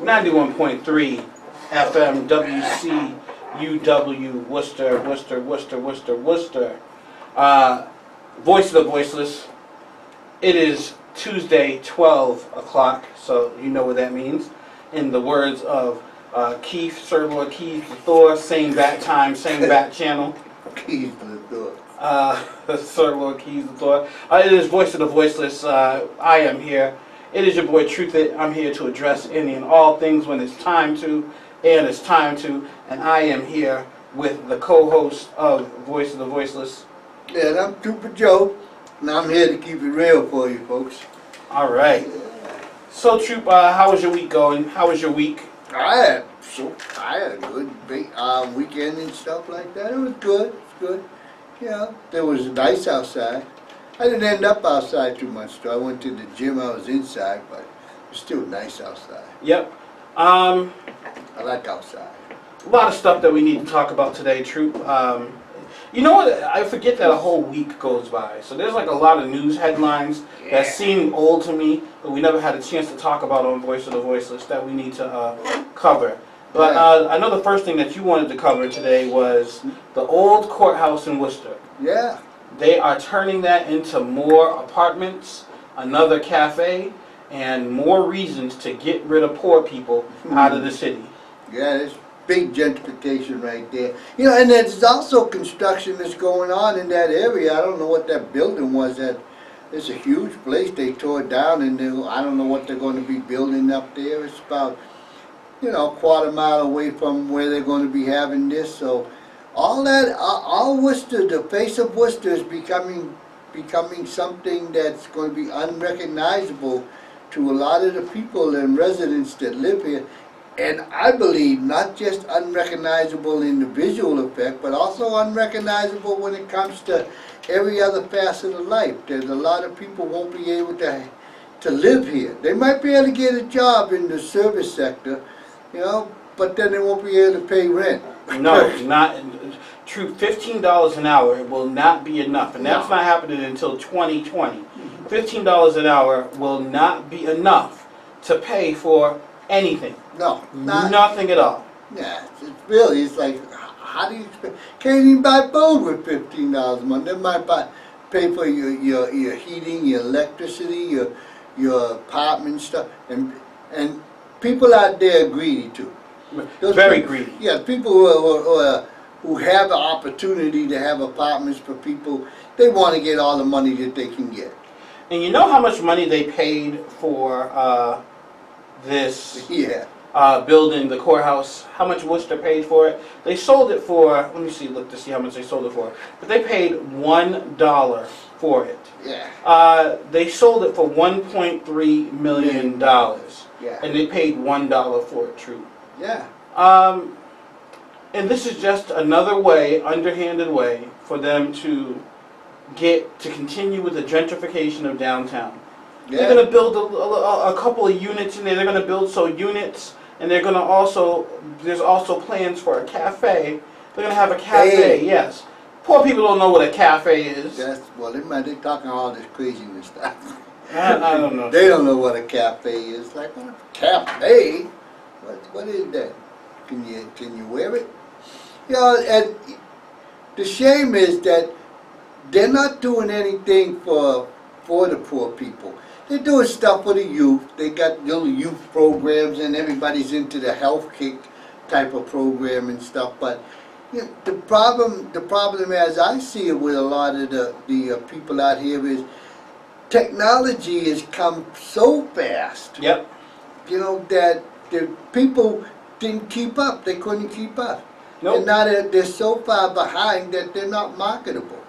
91.3 FM WCUW Worcester. Voice of the Voiceless. It is Tuesday, 12 o'clock, so you know what that means. In the words of Keith, Sir Lord Keith the Thor, same bat time, same bat channel. Keith the Thor. Sir Lord Keith the Thor. It is Voice of the Voiceless. I am here. It is your boy Truth It. I'm here to address any and all things when it's time to, and it's time to. And I am here with the co-host of Voice of the Voiceless. Yeah, and I'm Trooper Joe, and I'm here to keep it real for you folks. All right. So, Troop, how was your week going? How was your week? I had a good big weekend and stuff like that. It was good. It's good. Yeah, there was nice outside. I didn't end up outside too much, though. I went to the gym. I was inside, but it was still nice outside. Yep. I like outside. A lot of stuff that we need to talk about today, Troop. You know what? I forget that a whole week goes by. So there's like a lot of news headlines that seem old to me, but we never had a chance to talk about on Voice of the Voiceless that we need to cover. But I know the first thing that you wanted to cover today was the old courthouse in Worcester. Yeah. They are turning that into more apartments, another cafe, and more reasons to get rid of poor people out of the city. Yeah, there's big gentrification right there. You know, and there's also construction that's going on in that area. I don't know what that building was. It's a huge place. They tore it down, and I don't know what they're going to be building up there. It's about, a quarter mile away from where they're going to be having this. So all Worcester, the face of Worcester is becoming something that's going to be unrecognizable to a lot of the people and residents that live here. And I believe not just unrecognizable in the visual effect, but also unrecognizable when it comes to every other facet of life. There's a lot of people won't be able to live here. They might be able to get a job in the service sector, but then they won't be able to pay rent. No, not true. $15 an hour will not be enough, and that's not happening until 2020. $15 an hour will not be enough to pay for anything. No, nothing at all. Yeah, it's like, how do you expect? Can't even buy food with $15 a month. They might pay for your heating, your electricity, your apartment stuff, and people out there are greedy too. Very greedy. Yeah, people who have the opportunity to have apartments for people, they want to get all the money that they can get. And you know how much money they paid for this building, the courthouse? How much Worcester paid for it? They sold it for, let me see, look to see how much they sold it for. But they paid $1 for it. Yeah. They sold it for $1.3 million. Yeah. And they paid $1 for it, true. Yeah. And this is just another way, underhanded way, for them to continue with the gentrification of downtown. Yeah. They're going to build a couple of units in there. They're going to build units, and they're going to there's also plans for a cafe. They're going to have a cafe, yes. Poor people don't know what a cafe is. They're talking all this craziness stuff. I don't know. They don't know what a cafe is. Like, what a cafe? What is that? Can you wear it? And the shame is that they're not doing anything for the poor people. They're doing stuff for the youth. They got little youth programs, and everybody's into the health kick type of program and stuff. But the problem as I see it with a lot of the people out here is technology has come so fast. Yep. That the people didn't keep up. They couldn't keep up. Nope. And now they're so far behind that they're not marketable.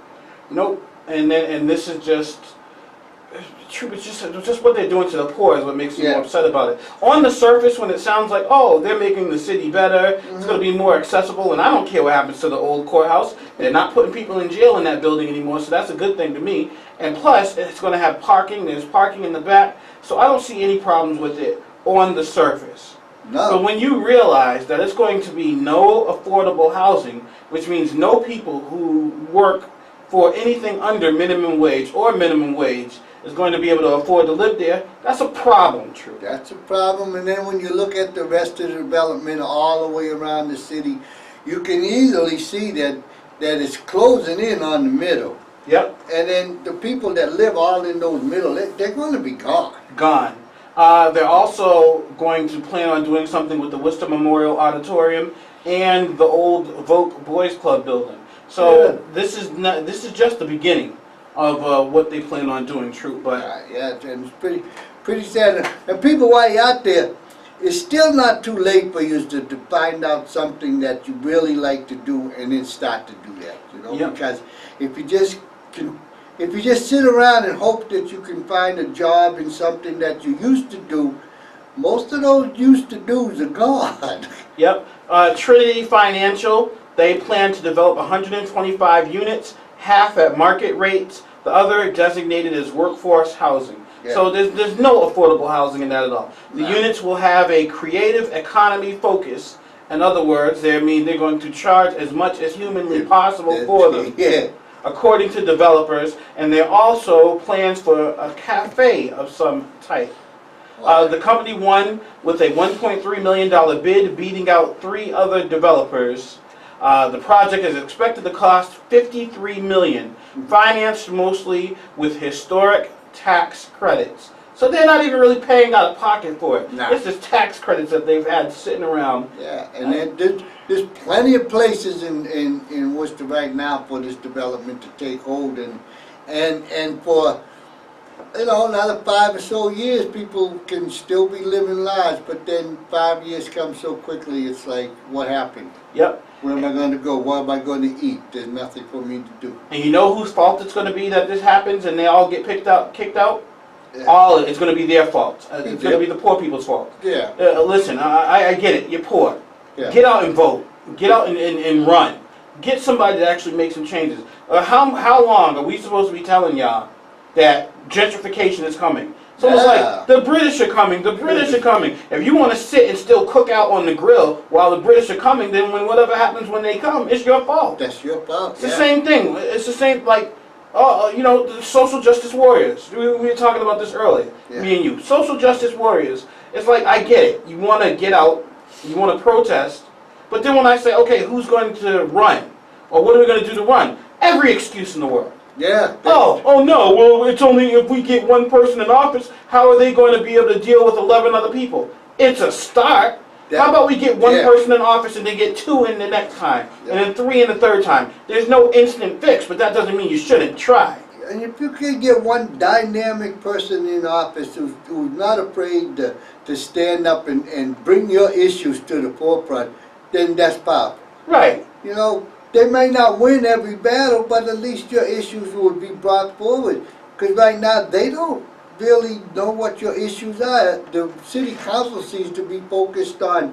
Nope. And this is just true. It's just what they're doing to the poor is what makes me more upset about it. On the surface, when it sounds like, oh, they're making the city better, it's going to be more accessible, and I don't care what happens to the old courthouse. They're not putting people in jail in that building anymore, so that's a good thing to me. And plus, it's going to have parking. There's parking in the back, so I don't see any problems with it on the surface. No. But when you realize that it's going to be no affordable housing, which means no people who work for anything under minimum wage or minimum wage is going to be able to afford to live there, that's a problem, true. That's a problem, and then when you look at the rest of the development all the way around the city, you can easily see that it's closing in on the middle. Yep. And then the people that live all in those middle, they're going to be gone. Gone. They're also going to plan on doing something with the Worcester Memorial Auditorium and the old Vogue Boys Club building. So this is just the beginning of what they plan on doing, true. But yeah, and it's pretty sad. And people, while you're out there, it's still not too late for you to find out something that you really like to do and then start to do that. You know, Yep. because if you just sit around and hope that you can find a job in something that you used to do, most of those used to do's are gone. Yep. Trinity Financial, they plan to develop 125 units, half at market rates, the other designated as workforce housing. Yeah. So there's no affordable housing in that at all. The No. units will have a creative economy focus. In other words, they're going to charge as much as humanly possible for them, Yeah. according to developers, and there are also plans for a cafe of some type. The company won with a $1.3 million bid, beating out 3 other developers. The project is expected to cost $53 million, financed mostly with historic tax credits. So they're not even really paying out of pocket for it. Nah. It's just tax credits that they've had sitting around. Yeah, and there's plenty of places in Worcester right now for this development to take hold, and for another 5 or so years, people can still be living lives. But then 5 years come so quickly. It's like, what happened? Yep. Where am I going to go? What am I going to eat? There's nothing for me to do. And you know whose fault it's going to be that this happens and they all get kicked out? Yeah. It's going to be their fault. It's going to be the poor people's fault. Yeah. Listen, I get it. You're poor. Yeah. Get out and vote. Get out and run. Get somebody to actually make some changes. How long are we supposed to be telling y'all that gentrification is coming? It's almost like the British are coming. The British are coming. If you want to sit and still cook out on the grill while the British are coming, then whatever happens when they come, it's your fault. That's your fault. It's the same thing. It's the same, like, the social justice warriors. We were talking about this earlier, me and you. Social justice warriors. It's like, I get it. You want to get out, you want to protest, but then when I say, okay, who's going to run? Or what are we going to do to run? Every excuse in the world. Yeah. Oh no, well, it's only if we get one person in office, how are they going to be able to deal with 11 other people? It's a start. How about we get one person in office and they get 2 in the next time, and then 3 in the third time? There's no instant fix, but that doesn't mean you shouldn't try. And if you can get one dynamic person in office who's not afraid to stand up and bring your issues to the forefront, then that's powerful. Right. They may not win every battle, but at least your issues will be brought forward. Because right now, they don't really know what your issues are. The city council seems to be focused on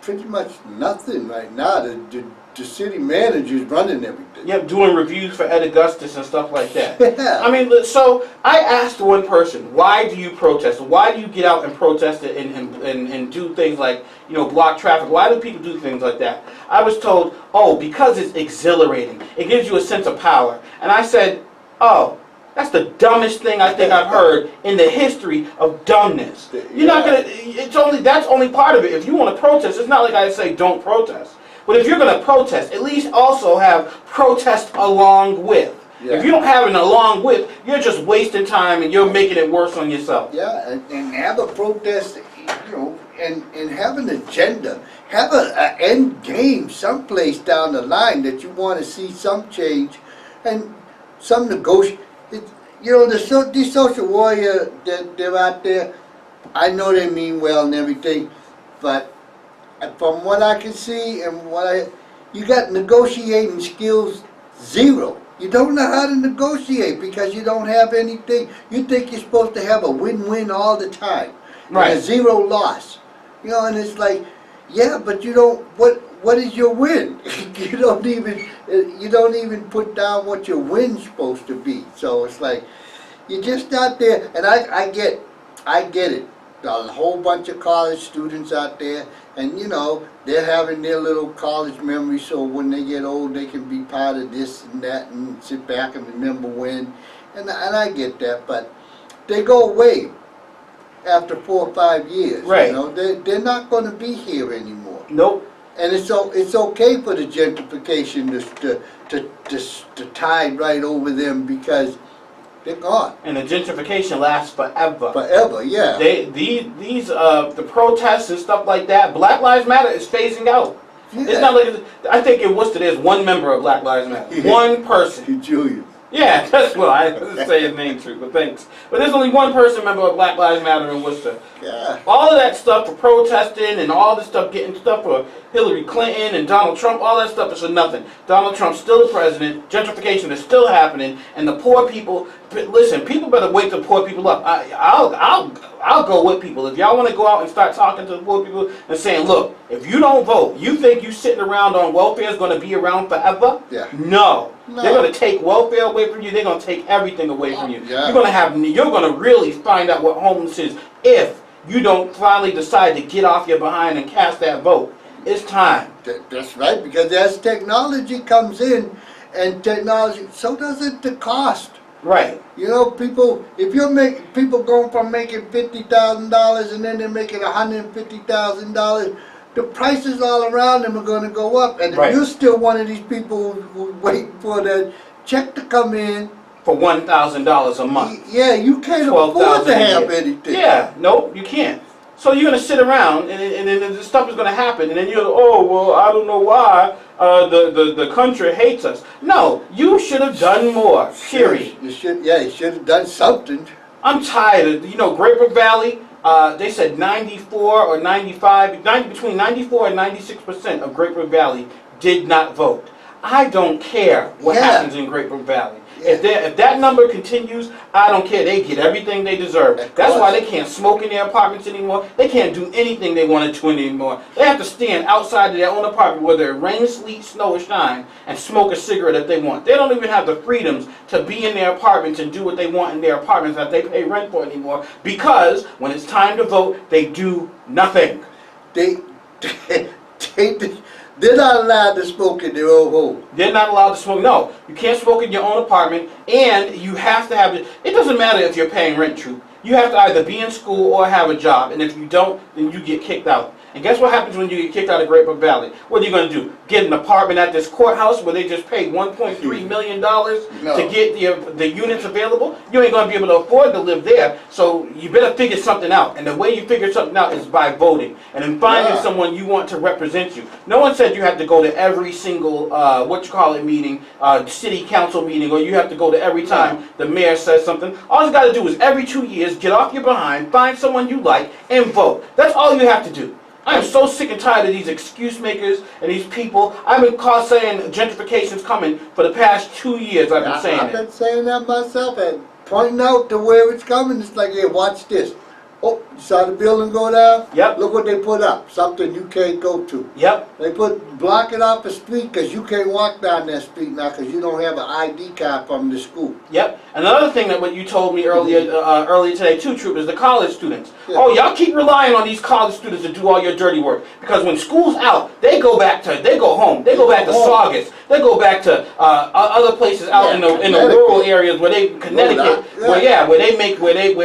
pretty much nothing right now. The city manager's running everything. Yep, doing reviews for Ed Augustus and stuff like that. Yeah. I mean, so I asked one person, why do you protest? Why do you get out and protest it and do things like, block traffic? Why do people do things like that? I was told, because it's exhilarating. It gives you a sense of power. And I said, that's the dumbest thing I think I've heard in the history of dumbness. You're not gonna, that's only part of it. If you want to protest, it's not like I say don't protest. But if you're going to protest, at least also have protest along with. Yeah. If you don't have an along with, you're just wasting time and you're making it worse on yourself. Yeah, and have a protest, and have an agenda. Have an end game someplace down the line that you want to see some change and some negotiation. These social warriors that they're out there, I know they mean well and everything, but from what I can see and you got negotiating skills 0. You don't know how to negotiate because you don't have anything. You think you're supposed to have a win-win all the time, right? And a 0 loss, and it's like, yeah, but you don't. What is your win? You don't even put down what your win's supposed to be. So it's like you're just out there, and I get it. a whole bunch of college students out there, and you know, they're having their little college memories, so when they get old, they can be part of this and that and sit back and remember when. And I get that, but they go away after 4 or 5 years. Right. You know, they're not going to be here anymore. Nope. And it's okay for the gentrification to tide right over them because they're gone. And the gentrification lasts forever. Forever, yeah. The protests and stuff like that, Black Lives Matter is phasing out. Yeah. It's not like, I think in Worcester there's one member of Black Lives Matter. Yeah. One person. Julius. Yeah, that's well, I didn't say his name true, but thanks. But there's only one person member of Black Lives Matter in Worcester. Yeah. All of that stuff for protesting and all this stuff, getting stuff for Hillary Clinton and Donald Trump, all that stuff is for nothing. Donald Trump's still the president, gentrification is still happening, and the poor people, listen, people better wake the poor people up. I'll go with people. If y'all want to go out and start talking to the poor people and saying, look, if you don't vote, you think you sitting around on welfare is going to be around forever? Yeah. No. No. They're going to take welfare away from you. They're going to take everything away from you. Yeah. You're going to really find out what homeless is if you don't finally decide to get off your behind and cast that vote. It's time. That's right, because as technology comes in, and technology, so does it the cost. Right. You know, people going from making $50,000 and then they're making $150,000. The prices all around them are going to go up, and if Right. you're still one of these people who's waiting for that check to come in For $1,000 a month. yeah, you can't afford to have anything. Yeah, nope, you can't. So you're going to sit around, and then this stuff is going to happen, and then you're, oh, well, I don't know why the country hates us. No, you should have done more, period. You should have done something. I'm tired of, Great Brook Valley, they said 94 or 95, between 94 and 96% of Great Brook Valley did not vote. I don't care what happens in Great Brook Valley. Yeah. If that number continues, I don't care. They get everything they deserve. That's why they can't smoke in their apartments anymore. They can't do anything they want to do anymore. They have to stand outside of their own apartment, whether it rains, sleet, snow, or shine, and smoke a cigarette if they want. They don't even have the freedoms to be in their apartments and do what they want in their apartments that they pay rent for anymore, because when it's time to vote, they do nothing. They're not allowed to smoke in their own home. They're not allowed to smoke. No, you can't smoke in your own apartment, and you have to have it. It doesn't matter if you're paying rent, Troop. You have to either be in school or have a job, and if you don't, then you get kicked out. And guess what happens when you get kicked out of Great Brook Valley? What are you going to do? Get an apartment at this courthouse where they just paid $1.3 million to get the units available? You ain't going to be able to afford to live there, so you better figure something out. And the way you figure something out is by voting and then finding someone you want to represent you. No one said you have to go to every single, meeting, city council meeting, or you have to go to every time the mayor says something. All you got to do is every 2 years, get off your behind, find someone you like, and vote. That's all you have to do. I am so sick and tired of these excuse makers and these people. I've been saying gentrification's coming for the past 2 years. I've been saying I've been saying that myself and pointing out to where it's coming. It's like, hey, watch this. Oh, you saw the building go down? Yep. Look what they put up. Something you can't go to. Yep. They blocking off the street because you can't walk down that street now because you don't have an ID card from the school. Yep. Another thing that what you told me earlier today too, Troop, is the college students. Yeah. Oh, y'all keep relying on these college students to do all your dirty work, because when school's out, they go home. They go back to Saugus. They go back to other places out in the rural areas where they Connecticut, where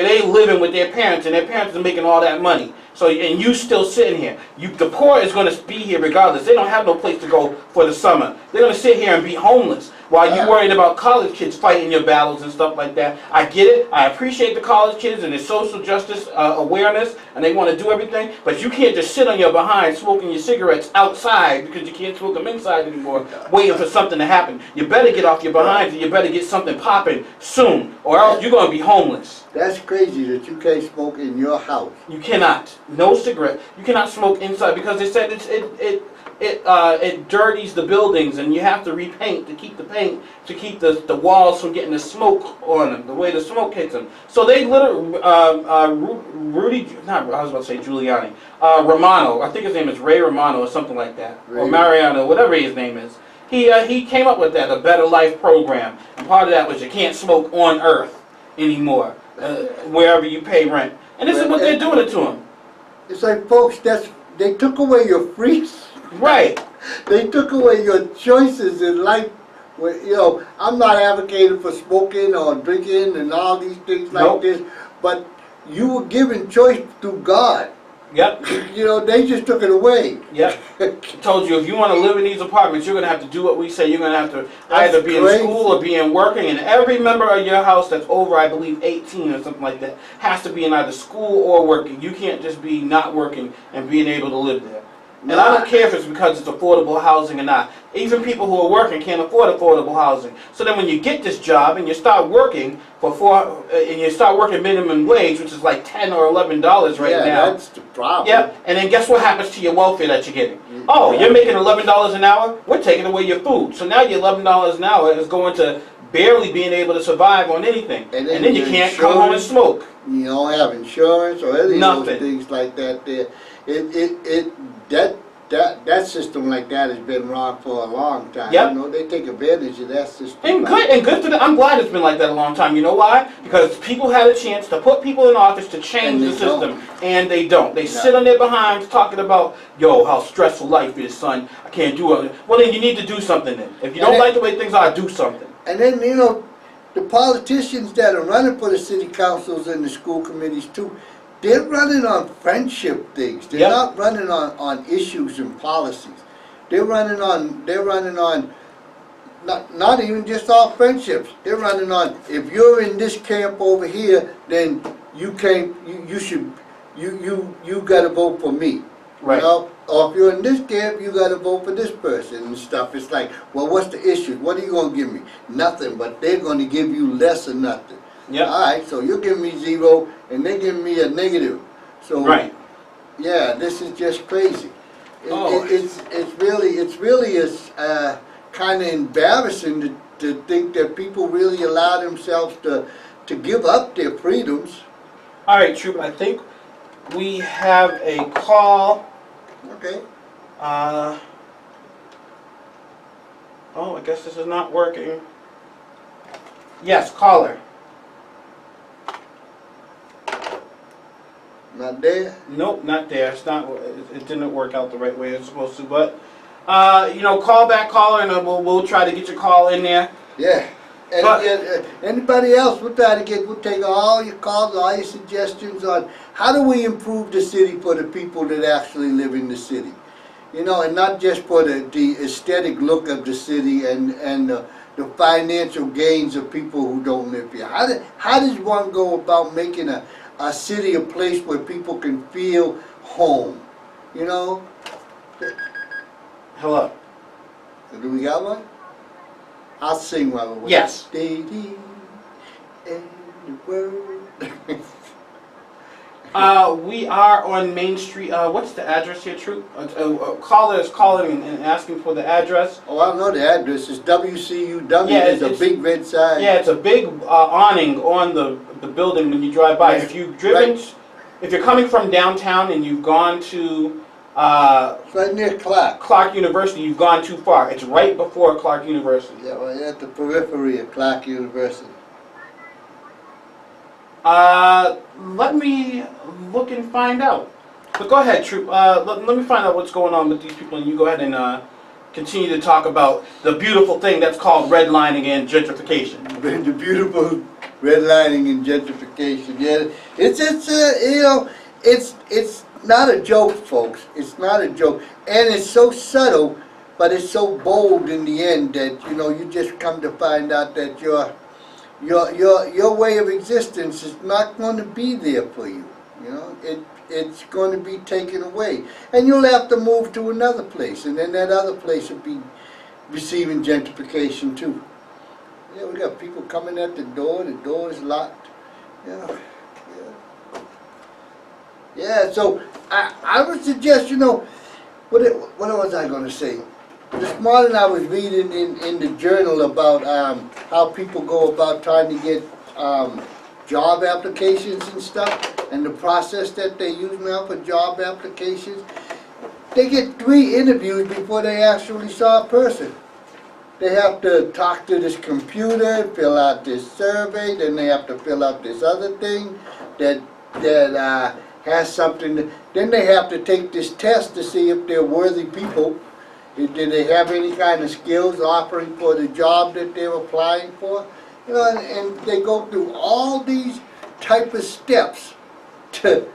they living with their parents, and their parents are making all that money. So, and you still sitting here. The poor is going to be here regardless. They don't have no place to go for the summer. They're going to sit here and be homeless while you're worried about college kids fighting your battles and stuff like that. I get it. I appreciate the college kids and their social justice awareness, and they want to do everything. But you can't just sit on your behind smoking your cigarettes outside because you can't smoke them inside anymore, waiting for something to happen. You better get off your behind, and you better get something popping soon, or else you're going to be homeless. That's crazy that you can't smoke in your house. You cannot. No cigarette. You cannot smoke inside because they said it dirties the buildings, and you have to repaint to keep the paint, to keep the walls from getting the smoke on them, the way the smoke hits them. So they literally, Giuliani, Romano, I think his name is Ray Romano or something like that, or Mariano, whatever his name is. He came up with that, a Better Life program, and part of that was you can't smoke on Earth anymore, wherever you pay rent. And this is what they're doing it to them. It's like, folks, they took away your freaks. Right. They took away your choices in life. You know, I'm not advocating for smoking or drinking and all these things like Nope. this, but you were given choice through God. Yep. You know, they just took it away. Yep. Told you if you want to live in these apartments, you're going to have to do what we say. You're going to have to That's either be crazy. in school or be in working. And every member of your house that's over, I believe, 18 or something like that, has to be in either school or working. You can't just be not working and being able to live there. And I don't care if it's because it's affordable housing or not. Even people who are working can't afford affordable housing. So then when you get this job and you start working and you start working minimum wage, which is like $10 or $11 right now. Yeah, that's the problem. Yep. And then guess what happens to your welfare that you're getting? Oh, you're making $11 an hour? We're taking away your food. So now your $11 an hour is going to barely being able to survive on anything. And then you can't come home and smoke. You don't have insurance or any of those Nothing. things like that there. That system like that has been wrong for a long time. Yep. You know, they take advantage of that system. And good for them. I'm glad it's been like that a long time. You know why? Because people had a chance to put people in office to change the system, and they don't. They sit on their behinds talking about, yo, how stressful life is, son. I can't do it. Well, then you need to do something then. If you don't like the way things are, do something. And then, you know, the politicians that are running for the city councils and the school committees too, they're running on friendship things. They're not running on issues and policies. They're running on not even just all friendships. They're running on, if you're in this camp over here, then you gotta vote for me. Right. You know? Or if you're in this camp, you gotta vote for this person and stuff. It's like, well, what's the issue? What are you gonna give me? Nothing, but they're gonna give you less or nothing. Yep. All right, so you're giving me 0 and they're giving me a negative. So Right. yeah, this is just crazy. Oh. It's really kind of embarrassing to think that people really allow themselves to give up their freedoms. All right, Troop, I think we have a call. Okay. Oh, I guess this is not working. Yes, caller. Not there? Nope, not there. It's not. It didn't work out the right way it's supposed to. But you know, call back, caller, and we'll try to get your call in there. Yeah. And anybody else, we'll take all your calls, all your suggestions on how do we improve the city for the people that actually live in the city. You know, and not just for the aesthetic look of the city and the financial gains of people who don't live here. How does one go about making a city a place where people can feel home? You know? Hello. Do we got one? I'll sing while we're Yes. Lady and the world. We are on Main Street. What's the address here, Troop? Caller is calling and asking for the address. Oh, I know the address. It's WCUW. Yeah, It's a big red sign. Yeah, it's a big awning on the building when you drive by. Right. If you've driven, if you're coming from downtown and you've gone to It's right near Clark. Clark University, you've gone too far. It's right before Clark University. Yeah, right at the periphery of Clark University. Let me look and find out. But go ahead, Troop. Let me find out what's going on with these people, and you go ahead and continue to talk about the beautiful thing that's called redlining and gentrification. The beautiful redlining and gentrification. Yeah, it's you know, it's not a joke, folks. It's not a joke, and it's so subtle, but it's so bold in the end that you know you just come to find out that your way of existence is not going to be there for you. You know, it's going to be taken away, and you'll have to move to another place, and then that other place will be receiving gentrification too. Yeah, we got people coming at the door. The door is locked. Yeah. So I would suggest, you know, what was I going to say? This morning I was reading in the journal about how people go about trying to get job applications and stuff, and the process that they use now for job applications. They get 3 interviews before they actually saw a person. They have to talk to this computer, fill out this survey, then they have to fill out this other thing that that has something. Then they have to take this test to see if they're worthy people. Do they have any kind of skills offering for the job that they're applying for? You know, and they go through all these type of steps to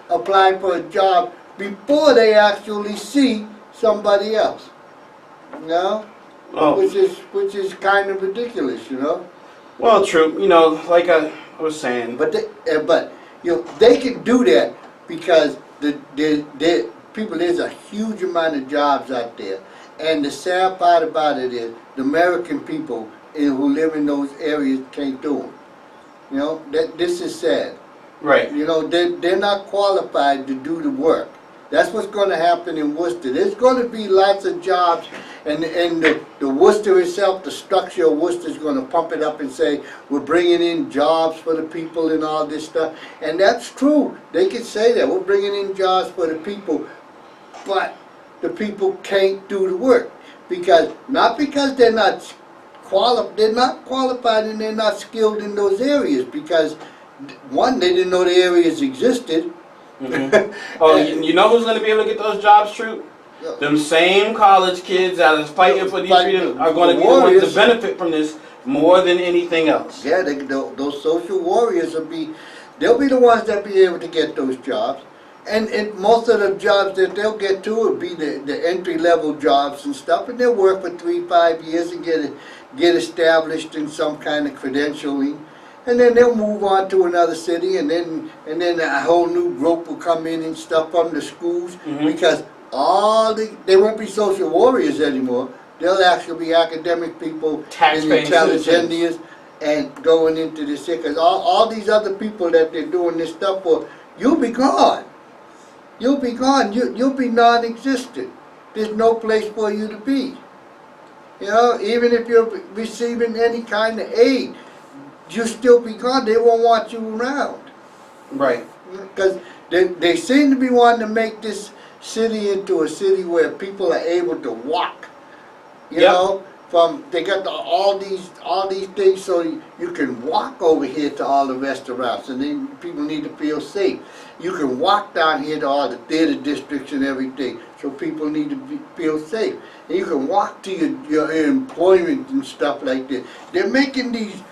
apply for a job before they actually see somebody else. You know? Oh. Which is kind of ridiculous, you know. Well, true. You know, like I was saying. But you know, they can do that because the people, there's a huge amount of jobs out there, and the sad part about it is the American people who live in those areas can't do them. You know, this is sad. Right. You know, they're not qualified to do the work. That's what's going to happen in Worcester. There's going to be lots of jobs, and the Worcester itself, the structure of Worcester is going to pump it up and say, we're bringing in jobs for the people and all this stuff. And that's true. They can say that. We're bringing in jobs for the people, but the people can't do the work. Not because they're not qualified and they're not skilled in those areas, because one, they didn't know the areas existed. Mm-hmm. Oh, you know who's going to be able to get those jobs, Troop? Them same college kids that is fighting for these freedoms are going to be the ones to benefit from this more than anything else. Yeah, those social warriors they'll be the ones that be able to get those jobs. And most of the jobs that they'll get to will be the entry-level jobs and stuff, and they'll work for 3-5 years and get established in some kind of credentialing. And then they'll move on to another city, and then a whole new group will come in and stuff from the schools, because they won't be social warriors anymore. They'll actually be academic people and intelligentsia and going into this city. Because all these other people that they're doing this stuff for, you'll be gone. You'll be gone. You'll be non-existent. There's no place for you to be. You know, even if you're receiving any kind of aid, you'll still be gone. They won't want you around. Right. Because they seem to be wanting to make this city into a city where people are able to walk. You know, they got all these things so you can walk over here to all the restaurants, and then people need to feel safe. You can walk down here to all the theater districts and everything, so people need to feel safe. And you can walk to your employment and stuff like that. They're making these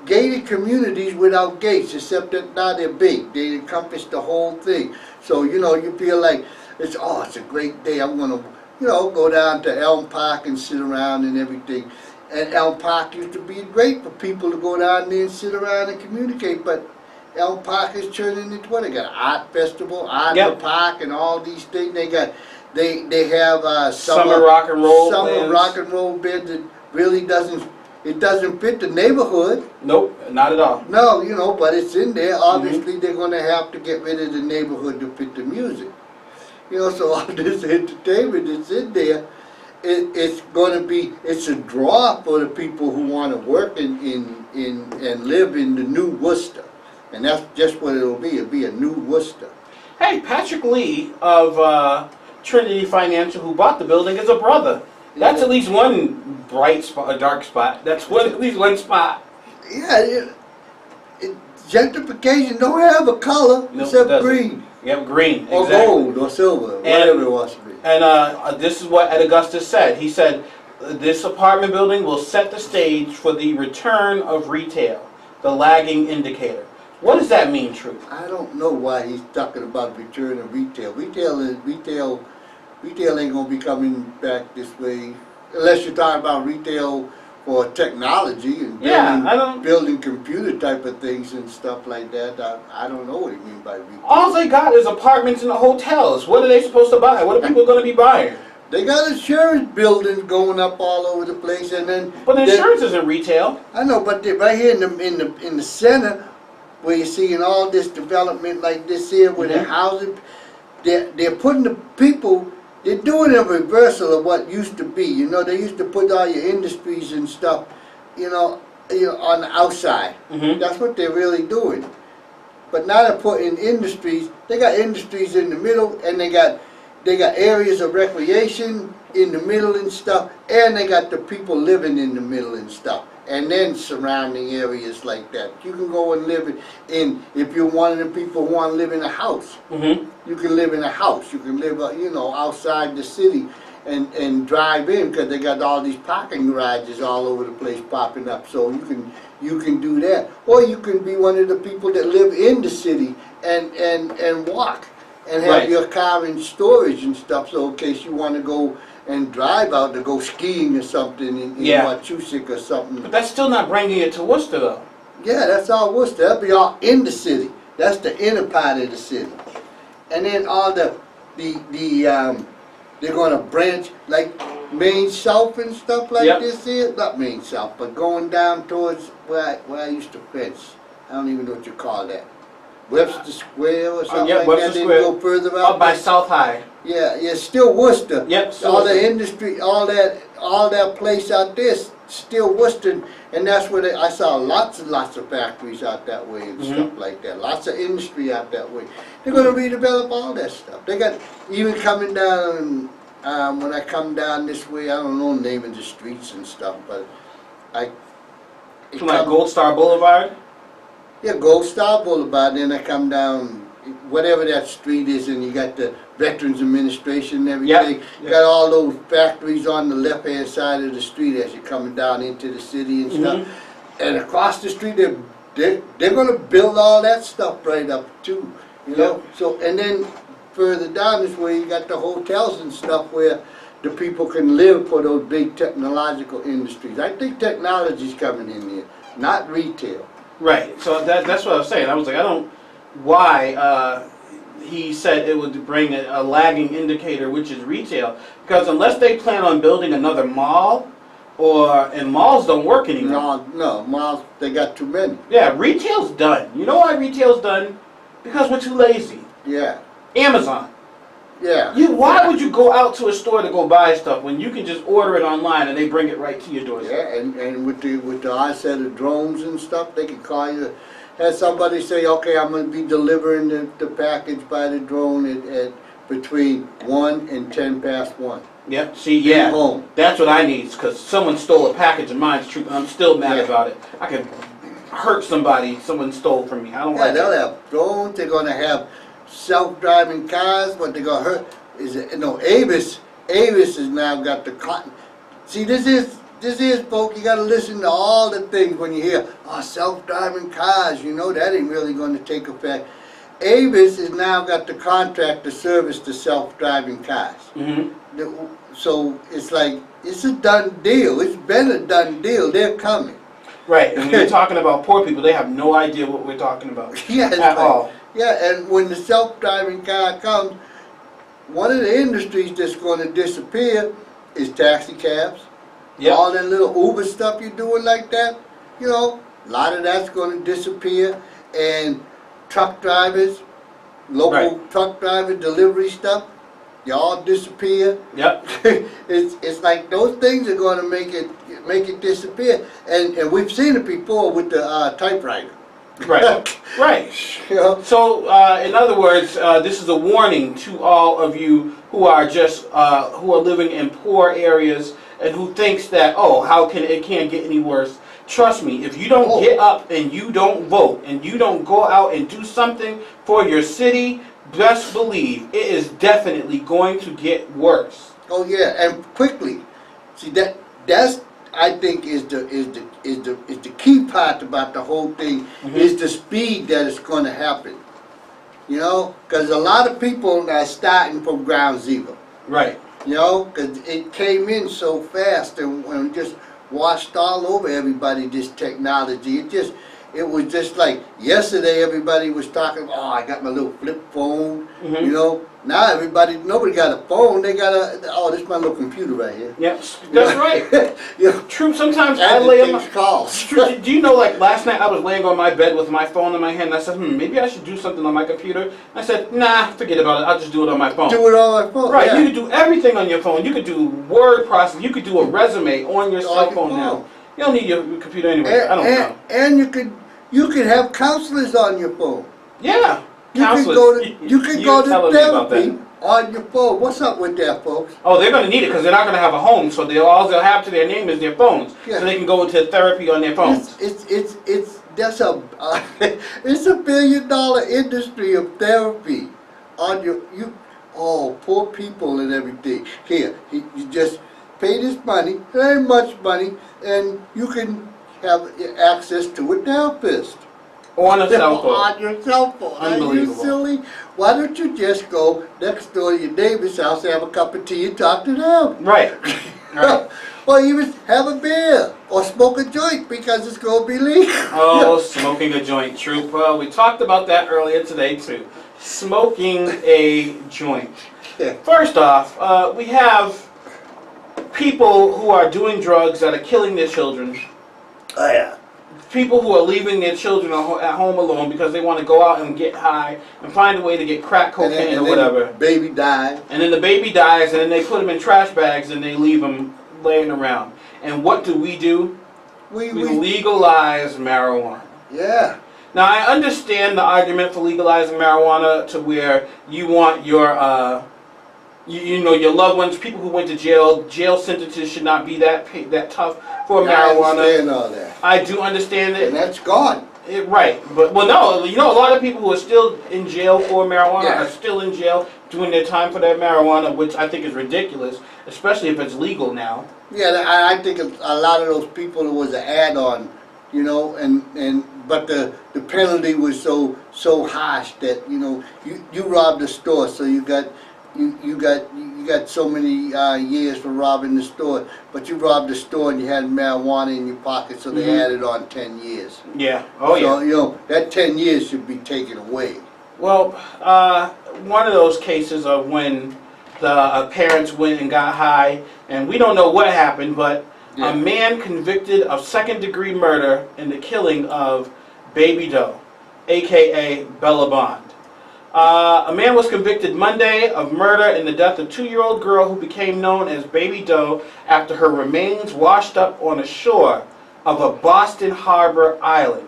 gated communities without gates, except that now they're big. They encompass the whole thing. So, you know, you feel like it's a great day. I'm going to, you know, go down to Elm Park and sit around and everything. And Elm Park used to be great for people to go down there and sit around and communicate, but Elm Park is turning into what? They got an art festival, art in the park, and all these things. They have summer rock and roll band that really doesn't fit the neighborhood. Nope, not at all. No, you know, but it's in there. Obviously, they're going to have to get rid of the neighborhood to fit the music. You know, so all this entertainment that's in there, it's a draw for the people who want to work and live in the new Worcester. And that's just what it'll be. It'll be a new Worcester. Hey, Patrick Lee of Trinity Financial, who bought the building, is a brother. That's at least one bright spot, a dark spot. That's at least one spot. Yeah, gentrification don't have a color except green. Yep, green. Or gold or silver, whatever it wants to be. And this is what Ed Augustus said. He said, this apartment building will set the stage for the return of retail, the lagging indicator. What does that mean, Truth? I don't know why he's talking about return of retail. Retail ain't gonna be coming back this way, unless you're talking about retail for technology and building computer type of things and stuff like that. I don't know what he means by retail. All they got is apartments and hotels. What are they supposed to buy? What are people going to be buying? They got insurance buildings going up all over the place, and then. But insurance isn't retail. I know, but right here in the center, where you're seeing all this development like this here, where they're housing, they're putting the people. They're doing a reversal of what used to be. You know, they used to put all your industries and stuff, you know on the outside. That's what they're really doing. But now they're putting industries. They got industries in the middle, and they got areas of recreation in the middle and stuff, and they got the people living in the middle and stuff. and then surrounding areas like that. You can go and live in if you're one of the people who want to live in a house. Mm-hmm. You can live in a house. You can live, outside the city and drive in because they got all these parking garages all over the place popping up. So you can do that, or you can be one of the people that live in the city and walk and have Right. your car in storage and stuff. So in case you want to go and drive out to go skiing or something in Yeah. Wachusett or something. But that's still not bringing it to Worcester, though. Yeah, that's all Worcester. That'll be all in the city. That's the inner part of the city. And then all they're gonna branch like Main South and stuff like Yep. this here. Not Main South, but going down towards where I used to fence. I don't even know what you call that. Webster Square or something yeah, like Webster that. Then Square. go further out. Up by there. South High. Yeah, still Worcester. Yep, still all Worcester. the industry, all that place out there, still Worcester, and that's where I saw lots and lots of factories out that way and Mm-hmm. stuff like that. Lots of industry out that way. They're gonna redevelop all that stuff. They got even coming down. When I come down this way, I don't know the name of the streets and stuff, but Like Gold Star Boulevard. Yeah, Gold Star Boulevard, then I come down, whatever that street is, and you got the Veterans Administration and everything. Yep, You got all those factories on the left-hand side of the street as you're coming down into the city and stuff. Mm-hmm. And across the street, they're gonna build all that stuff right up too, you know? Yep. So, and then further down this way, you got the hotels and stuff where the people can live for those big technological industries. I think technology's coming in here, not retail. Right. So that's what I was saying. I was like, I don't. Why he said it would bring a lagging indicator, which is retail, because unless they plan on building another mall, and malls don't work anymore. No, malls, they got too many. Yeah, retail's done. You know why retail's done? Because we're too lazy. Yeah, Amazon. yeah. Why would you go out to a store to go buy stuff when you can just order it online and they bring it right to your doorstep? Yeah, and with the onset of drones and stuff, they can call you, have somebody say, okay, I'm going to be delivering the package by the drone at between 1 and 10 past 1. Yep. See, yeah, Home. that's what I need, because someone stole a package of mine. It's true. I'm still mad Yeah. about it. I could hurt somebody. Someone stole from me. I don't Yeah, like they'll it. have drones, they're going to have self-driving cars, but they're going to hurt. Avis has now got the cotton. See, this is, folks, you got to listen to all the things when you hear, self-driving cars, that ain't really going to take effect. Avis has now got the contract to service the self-driving cars. Mm-hmm. So it's like, it's a done deal. It's been a done deal. They're coming. Right. And when you're talking about poor people, they have no idea what we're talking about Yeah, it's at like- all. Yeah, and when the self-driving car comes, one of the industries that's going to disappear is taxi cabs. Yep. All that little Uber stuff you're doing like that, a lot of that's going to disappear. And truck drivers, local truck driver delivery stuff, they all disappear. Yep. It's like those things are going to make it disappear. And we've seen it before with the typewriter. Right. Right. So, in other words, this is a warning to all of you who are who are living in poor areas and who thinks that, it can't get any worse. Trust me, if you don't get up and you don't vote and you don't go out and do something for your city, best believe it is definitely going to get worse. Oh yeah, and quickly. See that's I think is the key part about the whole thing is the speed that it's going to happen. Because a lot of people are starting from ground zero. Right. Because it came in so fast and just washed all over everybody. This technology, it was just like yesterday. Everybody was talking. I got my little flip phone. Mm-hmm. Now nobody got a phone. They got this is my little computer right here. Yep, that's right. True, sometimes I And lay it on my... takes calls. Do you know, like, last night I was laying on my bed with my phone in my hand, and I said, maybe I should do something on my computer. I said, nah, forget about it, I'll just do it on my phone. Do it on my phone. Right, yeah. you could do everything on your phone. You could do word processing, you could do a resume on your cell phone now. You don't need your computer anyway, I don't know. And you could have counselors on your phone. Yeah, You counselors. could go to You're telling me about therapy. that. on your phone. What's up with that, folks? Oh, they're going to need it because they're not going to have a home, so all they'll have to their name is their phones, Yeah. so they can go into therapy on their phones. That's a it's $1 billion industry of therapy on poor people and everything. Here, you just pay this money. It ain't much money, and you can have access to a therapist. On a cell phone. On your cell phone. Are you silly? Why don't you just go next door to your neighbor's house, have a cup of tea, and talk to them? Right. Right. Or even have a beer or smoke a joint because it's going to be legal. Oh, smoking a joint, troop. Well, we talked about that earlier today too. Smoking a joint. Yeah. First off, we have people who are doing drugs that are killing their children. Oh, yeah. People who are leaving their children at home alone because they want to go out and get high and find a way to get crack cocaine or whatever. The baby dies. And then the baby dies, and then they put them in trash bags and they leave them laying around. And what do? We legalize marijuana. Yeah. Now, I understand the argument for legalizing marijuana to where you want your, your loved ones, people who went to jail sentences should not be that tough for marijuana. I understand all that. I do understand it. And that's gone. Right. But, well, no, a lot of people who are still in jail for marijuana are still in jail doing their time for their marijuana, which I think is ridiculous, especially if it's legal now. Yeah, I think a lot of those people, it was an add-on, but the penalty was so harsh that you robbed a store, so you got so many years for robbing the store, but you robbed the store and you had marijuana in your pocket, so they added on 10 years. Yeah. Oh, yeah. So that 10 years should be taken away. Well, one of those cases of when the parents went and got high, and we don't know what happened, but a man convicted of second-degree murder in the killing of Baby Doe, a.k.a. Bella Bond. A man was convicted Monday of murder in the death of 2-year-old girl who became known as Baby Doe after her remains washed up on the shore of a Boston Harbor island.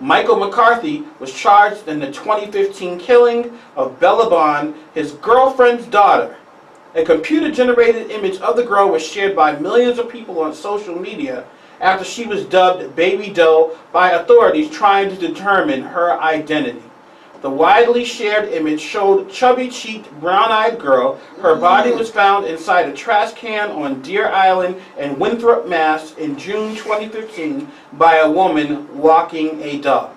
Michael McCarthy was charged in the 2015 killing of Bella Bond, his girlfriend's daughter. A computer-generated image of the girl was shared by millions of people on social media after she was dubbed Baby Doe by authorities trying to determine her identity. The widely shared image showed chubby-cheeked, brown-eyed girl. Her body was found inside a trash can on Deer Island in Winthrop, Mass. In June 2015 by a woman walking a dog.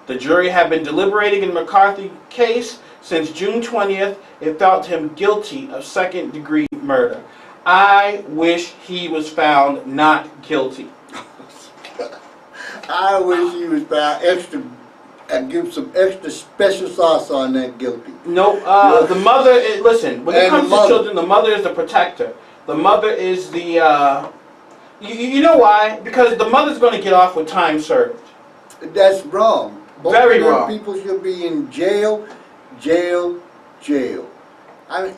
The jury had been deliberating in McCarthy's case since June 20th. It found him guilty of second-degree murder. I wish he was found not guilty. I wish he was found and give some extra special sauce on that guilty. Nope. The mother, listen, when it comes to children, the mother is the protector. The mother is the, you know why? Because the mother's going to get off with time served. That's wrong. Very wrong. People should be in jail. I mean,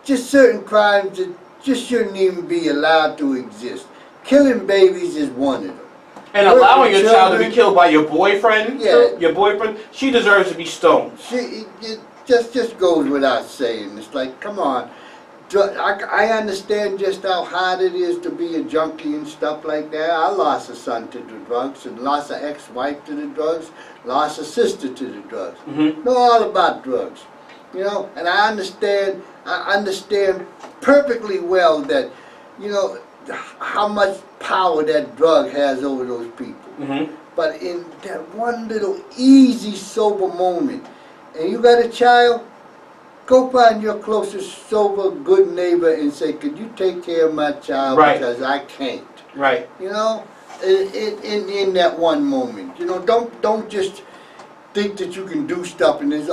just certain crimes that just shouldn't even be allowed to exist. Killing babies is one of them. And allowing your child to be killed by your boyfriend, she deserves to be stoned. It just goes without saying. It's like, come on. I understand just how hard it is to be a junkie and stuff like that. I lost a son to the drugs and lost an ex-wife to the drugs, lost a sister to the drugs. Know all about drugs. And I understand perfectly well that, how much power that drug has over those people. But in that one little easy, sober moment, and you got a child, go find your closest, sober, good neighbor and say, could you take care of my child because I can't. Right. In that one moment. Don't just think that you can do stuff and it's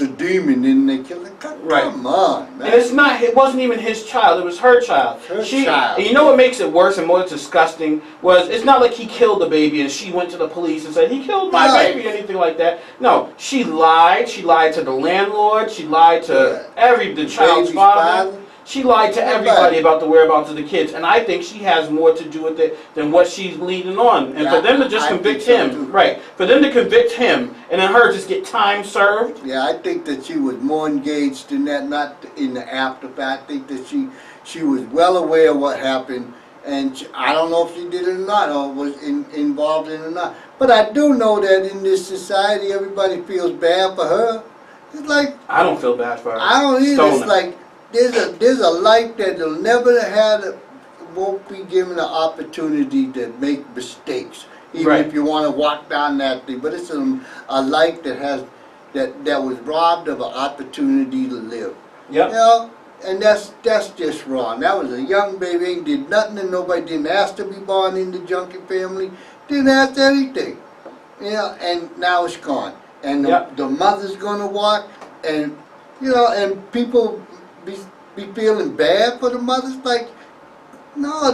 a demon and they kill it. Come on, man. And it wasn't even his child, it was her child. Child. And you know what makes it worse and more disgusting was it's not like he killed the baby and she went to the police and said, he killed my baby or anything like that. No, she lied. She lied to the landlord. She lied to the child's father. She lied to everybody about the whereabouts of the kids, and I think she has more to do with it than what she's leading on. And for them to just convict him, right? For them to convict him and then her just get time served. Yeah, I think that she was more engaged in that, not in the aftermath. I think that she was well aware of what happened, and I don't know if she did it or not, or was involved in it or not. But I do know that in this society, everybody feels bad for her. It's like I don't feel bad for her. I don't either. It's like there's a life that'll never won't be given an opportunity to make mistakes, even if you want to walk down that thing. But it's a life that was robbed of an opportunity to live. Yep. You know, and that's just wrong. That was a young baby, ain't did nothing, and nobody didn't ask to be born in the junkie family. Didn't ask anything. You know, and now it's gone. And the mother's gonna walk, and you know, and people be feeling bad for the mothers. Like, no,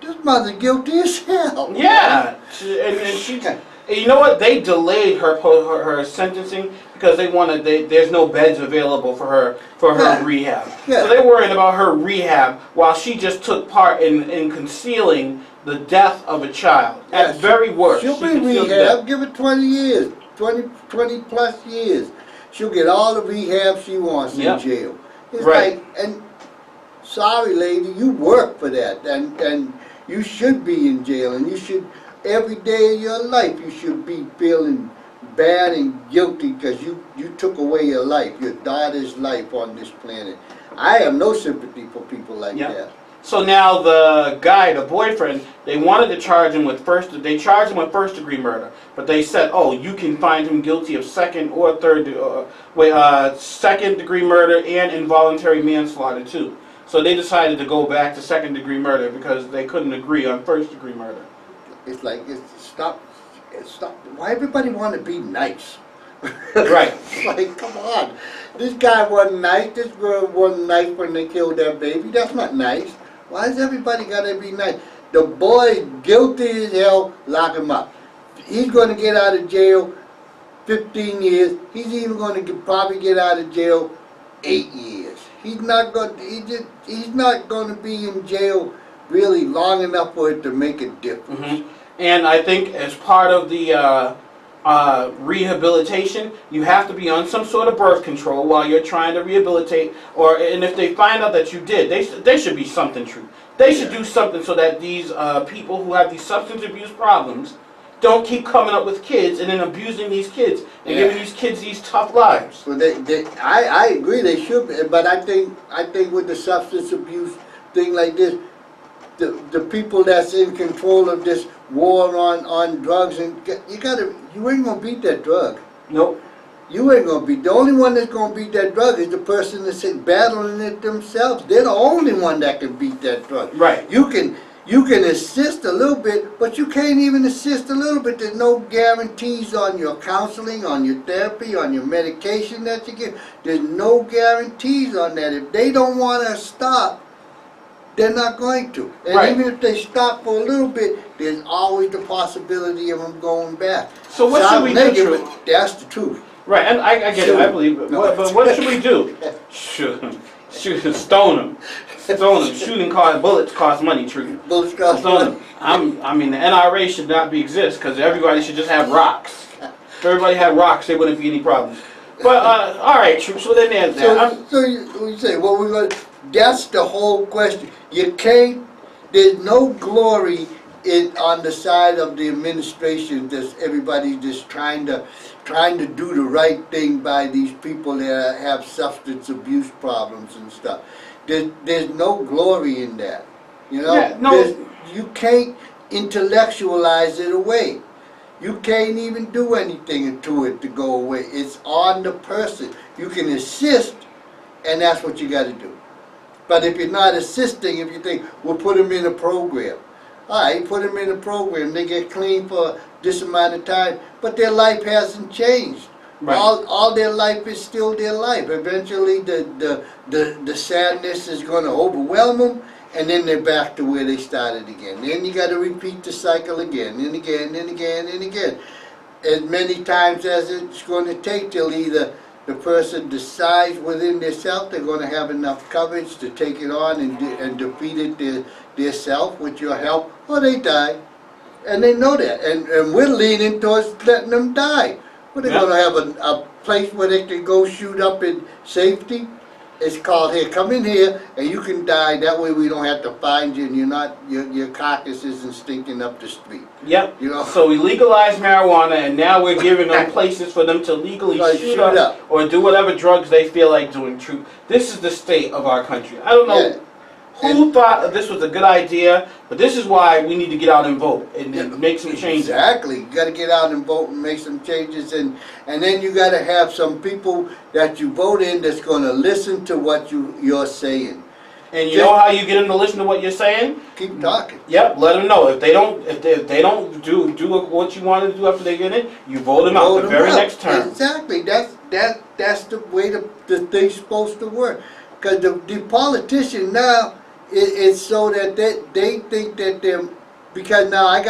this mother's guilty as hell. Yeah, and she. You know what? They delayed her sentencing because they wanted. There's no beds available for her rehab. Yeah. So they're worried about her rehab while she just took part in concealing the death of a child. At very worst, she'll be rehab. Give it 20 years, 20 plus years. She'll get all the rehab she wants in jail. It's like, and sorry, lady, you work for that, and you should be in jail, and you should. Every day of your life, you should be feeling bad and guilty because you took away your life, your daughter's life on this planet. I have no sympathy for people like that. So now the guy, the boyfriend, they wanted to charge him with they charged him with first-degree murder, but they said, oh, you can find him guilty of second-degree murder and involuntary manslaughter too. So they decided to go back to second-degree murder because they couldn't agree on first-degree murder. It's like, stop. Why everybody want to be nice? Right. It's like, come on. This guy wasn't nice. This girl wasn't nice when they killed that baby. That's not nice. Why does everybody got to be nice? The boy's guilty as hell. Lock him up. He's going to get out of jail 15 years. He's even going to probably get out of jail 8 years. He's not going to be in jail really long enough for it to make a difference. Mm-hmm. And I think as part of the rehabilitation, you have to be on some sort of birth control while you're trying to rehabilitate. And if they find out that you did, they should be something true. They should do something so that these people who have these substance abuse problems don't keep coming up with kids and then abusing these kids and giving these kids these tough lives. Well, I agree they should be, but I think with the substance abuse thing like this, the people that's in control of this war on drugs, and you ain't gonna beat that drug. Nope. You ain't gonna beat. The only one that's gonna beat that drug is the person that's battling it themselves. They're the only one that can beat that drug. Right. You can assist a little bit, but you can't even assist a little bit. There's no guarantees on your counseling, on your therapy, on your medication that you get. There's no guarantees on that. If they don't want to stop, they're not going to. And even if they stop for a little bit, there's always the possibility of them going back. So what should we do? That's the truth. Right, and I get it, I believe it. But what should we do? Shoot him, stone him. Shooting bullets cost money, truth. Bullets cost money. I mean, the NRA should not exist because everybody should just have rocks. If everybody had rocks, there wouldn't be any problems. But all right, truth. So then there's that. So you say, well, we're going. That's the whole question. You can't. There's no glory on the side of the administration. Just everybody just trying to do the right thing by these people that have substance abuse problems and stuff. There's no glory in that. You know, you can't intellectualize it away. You can't even do anything to it to go away. It's on the person. You can assist, and that's what you got to do. But if you're not assisting, if you think, we'll put them in a program. All right, put them in a program. They get clean for this amount of time, but their life hasn't changed. Right. All their life is still their life. Eventually, the sadness is going to overwhelm them, and then they're back to where they started again. Then you got to repeat the cycle again, and again, and again, and again. As many times as it's going to take till either the person decides within themselves they're going to have enough courage to take it on and defeat it themselves with your help, or they die. And they know that. And we're leaning towards letting them die. Well, they're going to have a place where they can go shoot up in safety. It's called, here, come in here and you can die. That way we don't have to find you and you're not, your carcass isn't stinking up the street. Yep. You know? So we legalized marijuana, and now we're giving them places for them to legally shoot up or do whatever drugs they feel like doing. True. This is the state of our country. I don't know who thought this was a good idea, but this is why we need to get out and vote and make some changes. Exactly. You got to get out and vote and make some changes, and then you got to have some people that you vote in that's going to listen to what you're saying. And you know how you get them to listen to what you're saying? Keep talking. Yep. Let them know if they don't do what you want to do after they get in, you vote them out the very next term. Exactly. That's the way the thing's supposed to work. Because the politician now. It's so that they think that they're, because now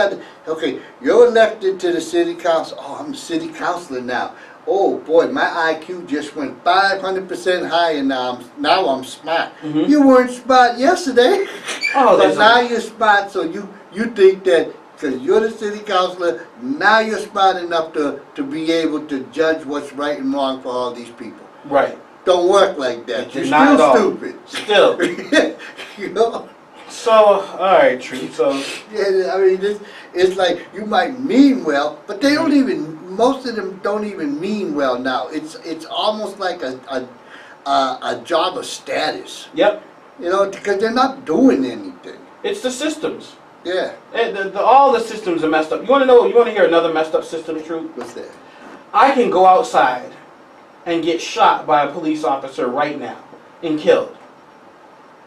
okay, you're elected to the city council. Oh, I'm a city councilor now. Oh boy, my IQ just went 500% higher now. I'm smart. Mm-hmm. You weren't smart yesterday. Oh, but now you're smart, so you think that because you're the city councilor, now you're smart enough to be able to judge what's right and wrong for all these people. Right. Don't work like that. You're still stupid. Still. You know? So, alright, Tree, so... Yeah, I mean, it's like, you might mean well, but they don't even, most of them don't even mean well now. It's almost like a job of status. Yep. You know, because they're not doing anything. It's the systems. Yeah. All the systems are messed up. You want to hear another messed up system, True? What's that? I can go outside and get shot by a police officer right now and killed.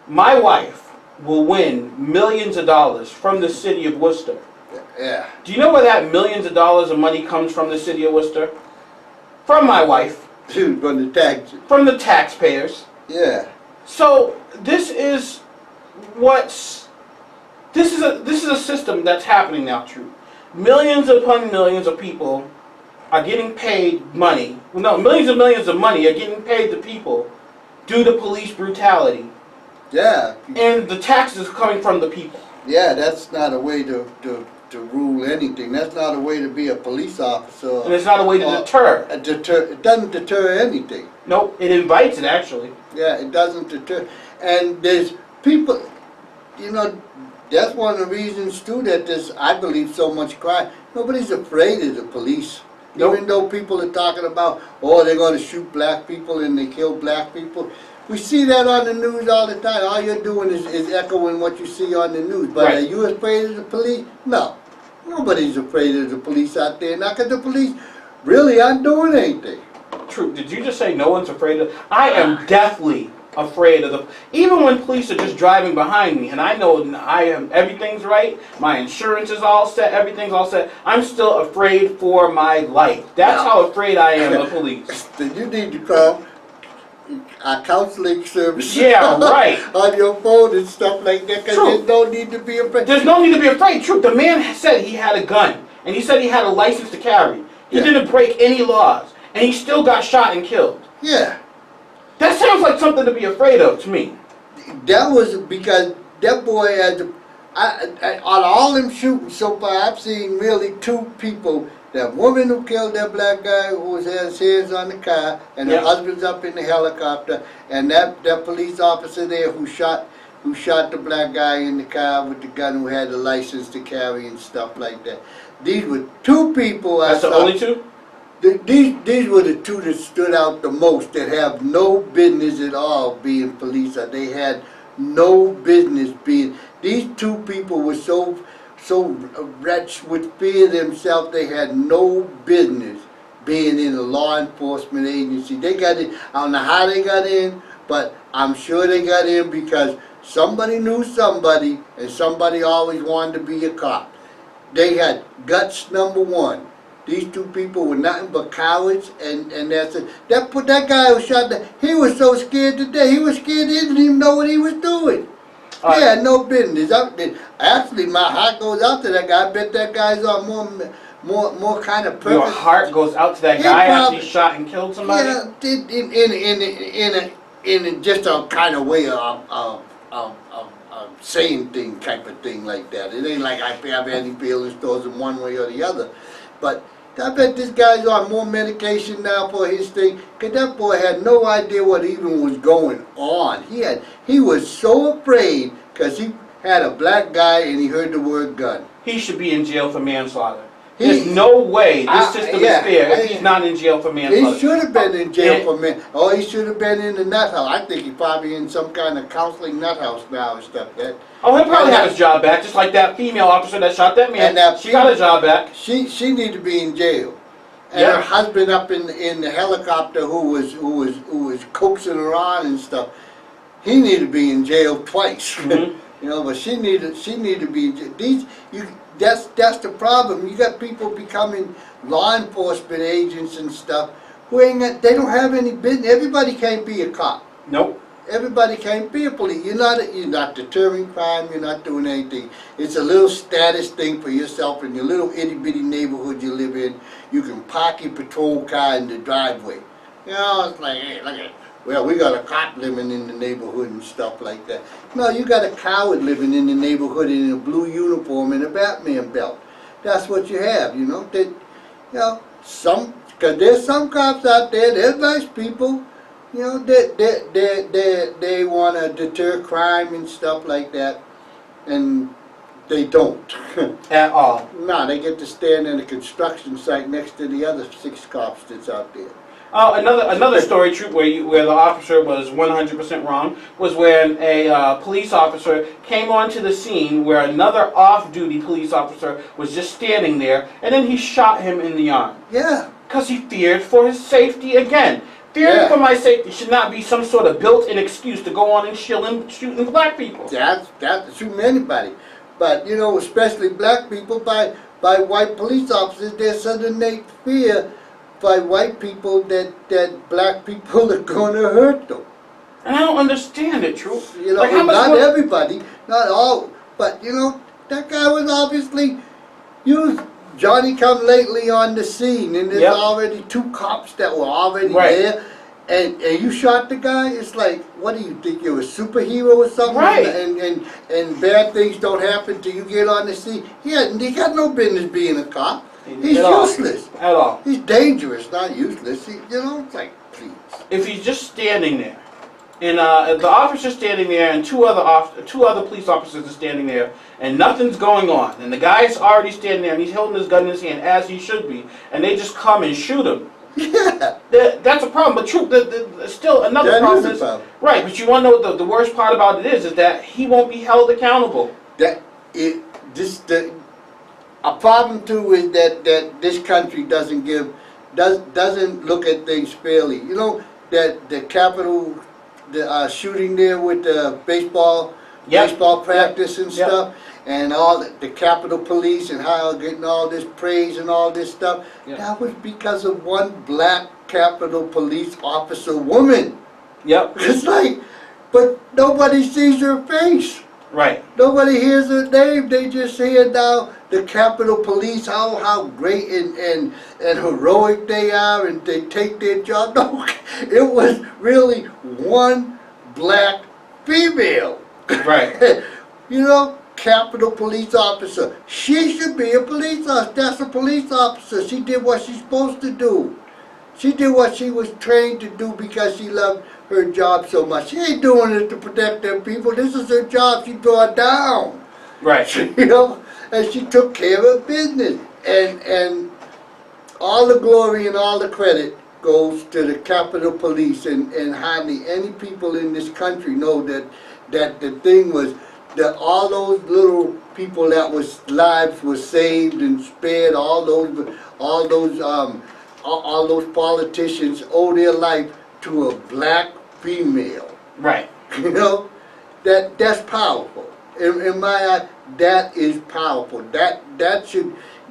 My wife will win millions of dollars from the city of Worcester. Yeah. Do you know where that millions of dollars of money comes from, the city of Worcester? From my wife. Dude, from the taxes. From the taxpayers. Yeah. So this is a system that's happening now, True. Millions upon millions of people are getting paid money. No, millions and millions of money are getting paid to people due to police brutality. Yeah. And the taxes coming from the people. Yeah, that's not a way to rule anything. That's not a way to be a police officer. And it's not a way to deter. It doesn't deter anything. Nope, it invites it, actually. Yeah, it doesn't deter. And there's people, you know, that's one of the reasons, too, that there's, I believe, so much crime. Nobody's afraid of the police. Nope. Even though people are talking about, oh, they're going to shoot black people and they kill black people. We see that on the news all the time. All you're doing is echoing what you see on the news. But Are you afraid of the police? No. Nobody's afraid of the police out there now, because the police really aren't doing anything. True. Did you just say no one's afraid of? I am deathly afraid of the. Even when police are just driving behind me, and I know everything's right, my insurance is all set, everything's all set. I'm still afraid for my life. That's how afraid I am of police. Then you need to call our counseling service. Yeah, right. On your phone and stuff like that, because there's no need to be afraid. There's no need to be afraid. True. The man said he had a gun, and he said he had a license to carry. He didn't break any laws, and he still got shot and killed. Yeah. That sounds like something to be afraid of to me. That was because that boy had on all them shootings so far, I've seen really two people. That woman who killed that black guy who had his hands on the car, and her husband's up in the helicopter, and that police officer there who shot the black guy in the car with the gun, who had the license to carry and stuff like that. These were two people I saw. That's the only two? These were the two that stood out the most, that have no business at all being police. They had no business being. These two people were so wretched with fear themselves, they had no business being in a law enforcement agency. They got in. I don't know how they got in, but I'm sure they got in because somebody knew somebody, and somebody always wanted to be a cop. They had guts, number one. These two people were nothing but cowards, and that's it. That guy who shot he was so scared to death. He was scared he didn't even know what he was doing. He had no business. Actually, my heart goes out to that guy. I bet that guy's on more kind of purpose. Your heart goes out to that It guy after probably- he shot and killed somebody. Yeah, in just a kind of way of saying thing type of thing like that. It ain't like I have any feelings towards him one way or the other. But I bet this guy's on more medication now for his thing, because that boy had no idea what even was going on. He was so afraid because he had a black guy and he heard the word gun. He should be in jail for manslaughter. There's no way this system is fair if he's not in jail for manslaughter. He should have been in jail for man. Oh, he should have been in the nut house. I think he's probably in some kind of counseling nut house now and stuff. Oh, he'll probably have his job back, just like that female officer that shot that man. And She got her job back. She need to be in jail. And Yeah. her husband up in the helicopter who was coaxing her on and stuff. He need to be in jail twice. Mhm. You know, but she need to be in jail. That's the problem. You got people becoming law enforcement agents and stuff who they don't have any business. Everybody can't be a cop. Nope. Everybody can't be a police. You're not deterring crime. You're not doing anything. It's a little status thing for yourself in your little itty bitty neighborhood you live in. You can park your patrol car in the driveway. You know, it's like, hey, look at it. Well, we got a cop living in the neighborhood and stuff like that. No, you got a coward living in the neighborhood in a blue uniform and a Batman belt. That's what you have, you know. Because there's some cops out there, they're nice people. You know, they want to deter crime and stuff like that, and they don't. At all. No, they get to stand in a construction site next to the other 6 cops that's out there. Oh, another story, Troop, where the officer was 100% wrong was when a police officer came onto the scene where another off-duty police officer was just standing there, and then he shot him in the arm. Yeah. Because he feared for his safety again. Fearing for my safety should not be some sort of built-in excuse to go on and shooting black people. That's shooting anybody. But, you know, especially black people by white police officers, there's such innate fear by white people that black people are going to hurt them. And I don't understand it, Troop. You know, like, how much not more... everybody, not all, but, you know, that guy was obviously used Johnny come lately on the scene, and there's already 2 cops that were already there, and you shot the guy. It's like, what do you think, you're a superhero or something? Right. And bad things don't happen till you get on the scene. He got no business being a cop. He's useless. At all. He's dangerous, not useless. You know, it's like, please. If he's just standing there, and the officer's standing there, and two other police officers are standing there, and nothing's going on, and the guy's already standing there, and he's holding his gun in his hand, as he should be, and they just come and shoot him. Yeah. That's a problem. But Troop, still another problem is, right, but you want to know what the worst part about it is that he won't be held accountable. A problem too is that this country doesn't look at things fairly. You know that the Capitol, the shooting there with the baseball practice and stuff, and all the Capitol Police and how getting all this praise and all this stuff. Yep. That was because of one black Capitol Police officer woman. Yep. It's like, but nobody sees her face. Right. Nobody hears her name. They just hear now the Capitol Police, how great and heroic they are, and they take their job. No, it was really one black female. Right. You know, Capitol Police officer. She should be a police officer. That's a police officer. She did what she's supposed to do. She did what she was trained to do because she loved her job so much. She ain't doing it to protect them people. This is her job. She brought down. Right. You know, and she took care of business. And all the glory and all the credit goes to the Capitol Police, and hardly any people in this country know that the thing was that all those little people that was lives were saved and spared, all those politicians owe their life to a black female. Right. You know, that's powerful. In my eye, that is powerful. That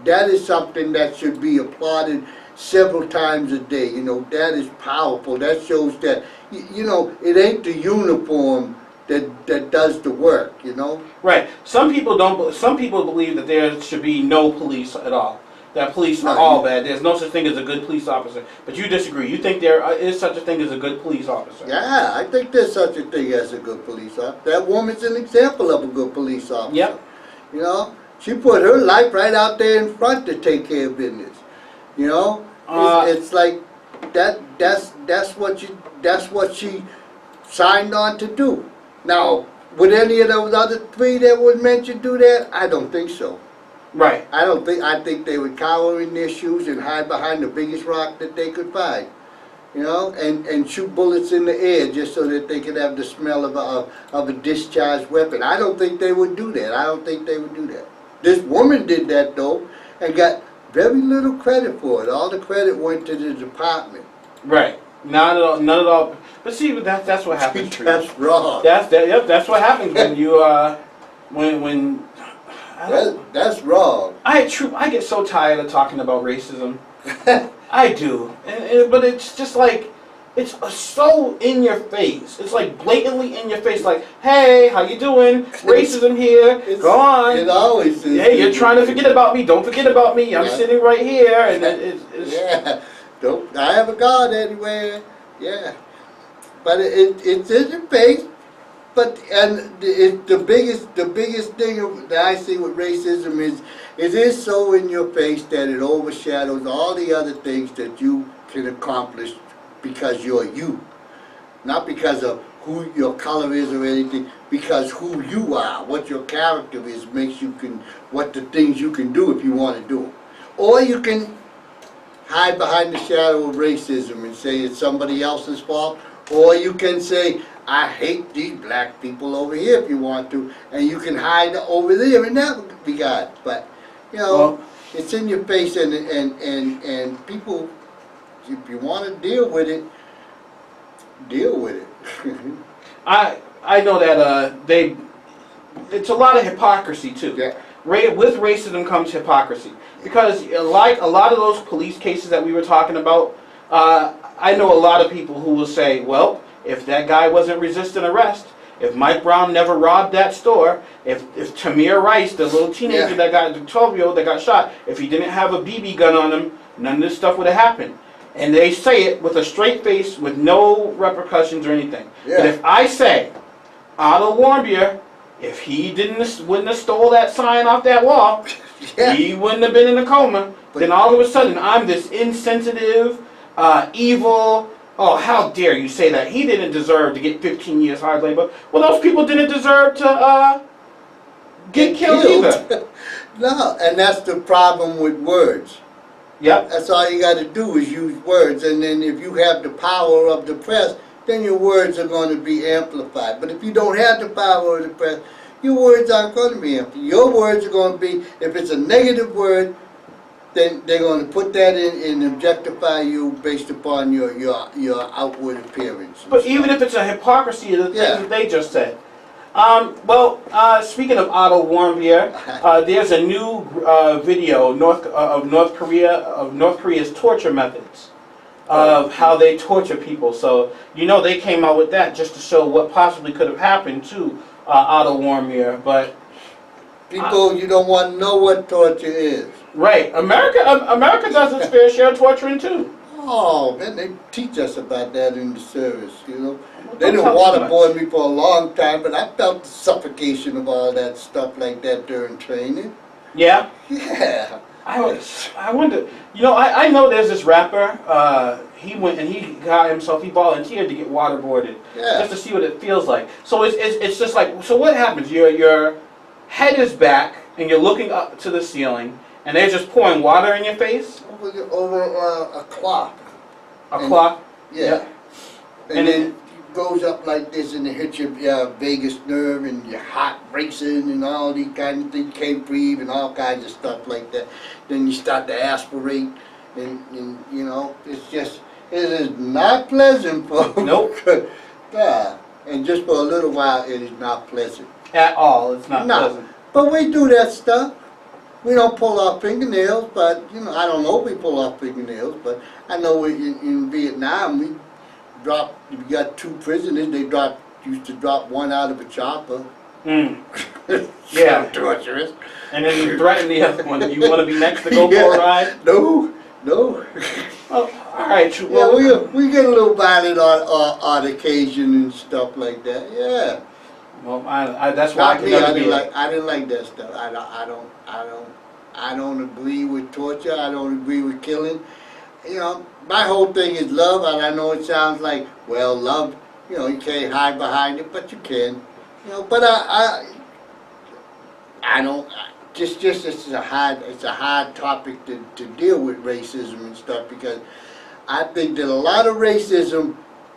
is something that should be applauded several times a day. You know, that is powerful. That shows that, you know, it ain't the uniform that does the work, you know? Right. Some people believe that there should be no police at all. that police are all bad. There's no such thing as a good police officer. But you disagree. You think there is such a thing as a good police officer. Yeah, I think there's such a thing as a good police officer. That woman's an example of a good police officer. Yep. You know, she put her life right out there in front to take care of business. You know, it's like that's what she signed on to do. Now, would any of those other three that were mentioned do that? I don't think so. Right. I think they would cower in their shoes and hide behind the biggest rock that they could find. You know, and shoot bullets in the air just so that they could have the smell of a discharged weapon. I don't think they would do that. I don't think they would do that. This woman did that though, and got very little credit for it. All the credit went to the department. Right. Not at all. None at all. But see, that's what happens. That's wrong. Yep. That's what happens when you when. That's wrong. I get so tired of talking about racism. I do, but it's just like it's so in your face. It's like blatantly in your face. Like, hey, how you doing? Racism here. Go on. It always is. Hey, you're trying to forget about me. Don't forget about me. I'm sitting right here, and it's yeah. Don't. I have a God anywhere. Yeah, but it's in your face. But the biggest thing that I see with racism is it is so in your face that it overshadows all the other things that you can accomplish because you're you, not because of who your color is or anything. Because who you are, what your character is, makes you what the things you can do if you want to do them. Or you can hide behind the shadow of racism and say it's somebody else's fault. Or you can say, I hate these black people over here if you want to, and you can hide over there in that regard. But, you know, it's in your face, and people, if you want to deal with it, deal with it. I know that it's a lot of hypocrisy too. Yeah. With racism comes hypocrisy, because like a lot of those police cases that we were talking about, I know a lot of people who will say, well, if that guy wasn't resisting arrest, if Mike Brown never robbed that store, if Tamir Rice, the little teenager the 12-year-old that got shot, if he didn't have a BB gun on him, none of this stuff would have happened. And they say it with a straight face, with no repercussions or anything. Yeah. But if I say, Otto Warmbier, if he wouldn't have stole that sign off that wall, he wouldn't have been in a coma, then all of a sudden I'm this insensitive, evil. Oh, how dare you say that? He didn't deserve to get 15 years hard labor. Well, those people didn't deserve to get killed either. No, and that's the problem with words. Yep. That's all you got to do is use words, and then if you have the power of the press, then your words are going to be amplified. But if you don't have the power of the press, your words aren't going to be amplified. Your words are going to be, if it's a negative word, then they're going to put that in and objectify you based upon your outward appearance. But even if it's a hypocrisy of the things that they just said. Speaking of Otto Warmbier, there's a new video of North Korea's torture methods, of how they torture people. So they came out with that just to show what possibly could have happened to Otto Warmbier. But people, you don't want to know what torture is. Right. America does its fair share of torturing too. Oh, man, they teach us about that in the service, They didn't waterboard me for a long time, but I felt the suffocation of all that stuff like that during training. Yeah? Yeah. I wonder, I know there's this rapper, he went and he volunteered to get waterboarded. Yeah. Just to see what it feels like. So it's just like, so what happens? Your head is back and you're looking up to the ceiling and they're just pouring water in your face? Over a clock. A clock? Yeah. And then it goes up like this and it hits your vagus nerve and your heart racing and all these kind of things. You can't breathe and all kinds of stuff like that. Then you start to aspirate and it is not pleasant, folks. Nope. Yeah. And just for a little while it is not pleasant. At all, it's not pleasant. But we do that stuff. We don't pull our fingernails, but, I don't know if we pull our fingernails, but I know in Vietnam, we got 2 prisoners, they used to drop one out of a chopper. Yeah. So torturous. And then you threaten the other one. You want to be next to go for a ride? No. Oh, all right. Yeah, we get a little violent on occasion and stuff like that. Yeah. Well, that's why I can never be. I didn't like that stuff. I don't agree with torture. I don't agree with killing. You know, my whole thing is love, and I know it sounds like, well, love, you know, you can't hide behind it, but you can. You know, but I don't. Just it's a hard topic to deal with racism and stuff, because I think that a lot of racism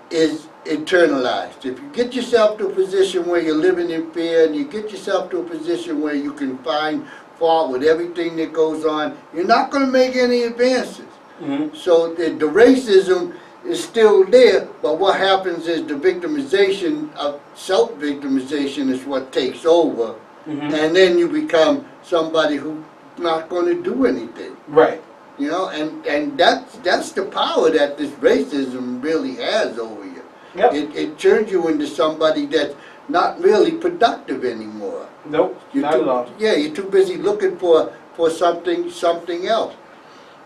is internalized. If you get yourself to a position where you're living in fear, and you get yourself to a position where you can find fault with everything that goes on, you're not going to make any advances. Mm-hmm. So the racism is still there, but what happens is the victimization of self-victimization is what takes over. Mm-hmm. And then you become somebody who's not going to do anything. Right. You know, and that's the power that this racism really has over you. Yep. It turns you into somebody that's not really productive anymore. Nope, not at all. Yeah, you're too busy looking for something else.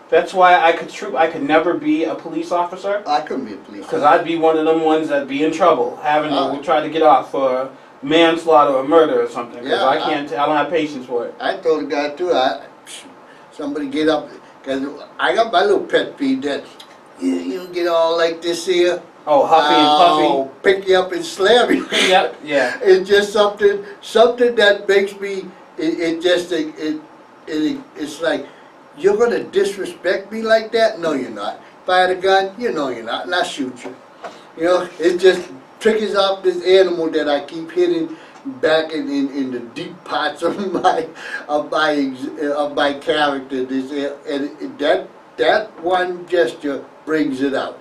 That's why I could never be a police officer. I couldn't be a police officer. Because I'd be one of them ones that'd be in trouble, having to try to get off for manslaughter or murder or something. Because I don't have patience for it. I told the guy too, somebody get up, because I got my little pet peeve that you get all like this here. Oh, huffy and puffy. Pick you up and slam you. Yep, yeah. It's just something that makes me, it's like, you're going to disrespect me like that? No, you're not. If I had a gun, you know you're not, and I shoot you. You know, it just triggers off this animal that I keep hitting back in the deep parts of my character. And that one gesture brings it out.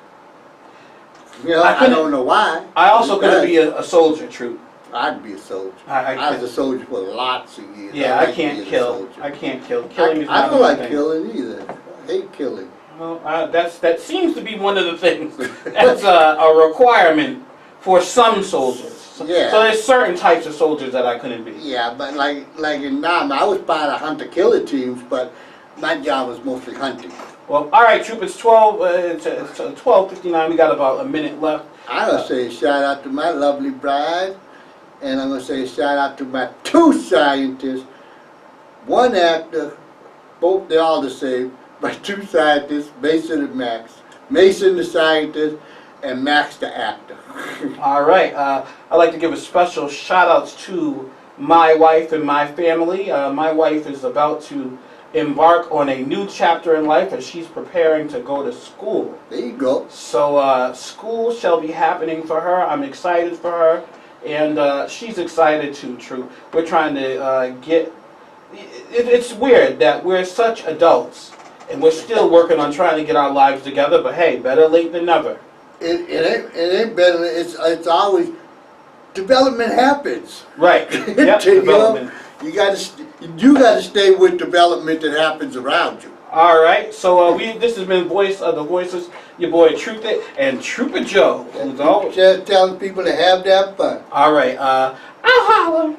You know, I don't know why. I also couldn't be a soldier, Troop. I'd be a soldier. I was a soldier for lots of years. Yeah, I can't kill. I can't kill. Killing is not I don't like thing. killing either. I hate killing. Well, that seems to be one of the things that's a requirement for some soldiers. Yeah. So there's certain types of soldiers that I couldn't be. Yeah, but like in Nam, I was part of hunter-killer teams, but my job was mostly hunting. Well, all right, Troop. It's 12. It's 12:59. We got about a minute left. I'm gonna say a shout out to my lovely bride, and I'm gonna say a shout out to my 2 scientists, 1 actor, both they're all the same. My 2 scientists, Mason and Max. Mason the scientist, and Max the actor. All right. I'd like to give a special shout outs to my wife and my family. My wife is about to embark on a new chapter in life as she's preparing to go to school. There you go. So school shall be happening for her. I'm excited for her, and she's excited too, True. We're trying to get... It's weird that we're such adults, and we're still working on trying to get our lives together, but hey, better late than never. It ain't better. It's always... Development happens. Right. Yep, development. You gotta stay with development that happens around you. All right. So this has been Voice of the Voiceless. Your boy Troop It and Trooper Joe. Who's always just telling people to have that fun. all right. I'll holler.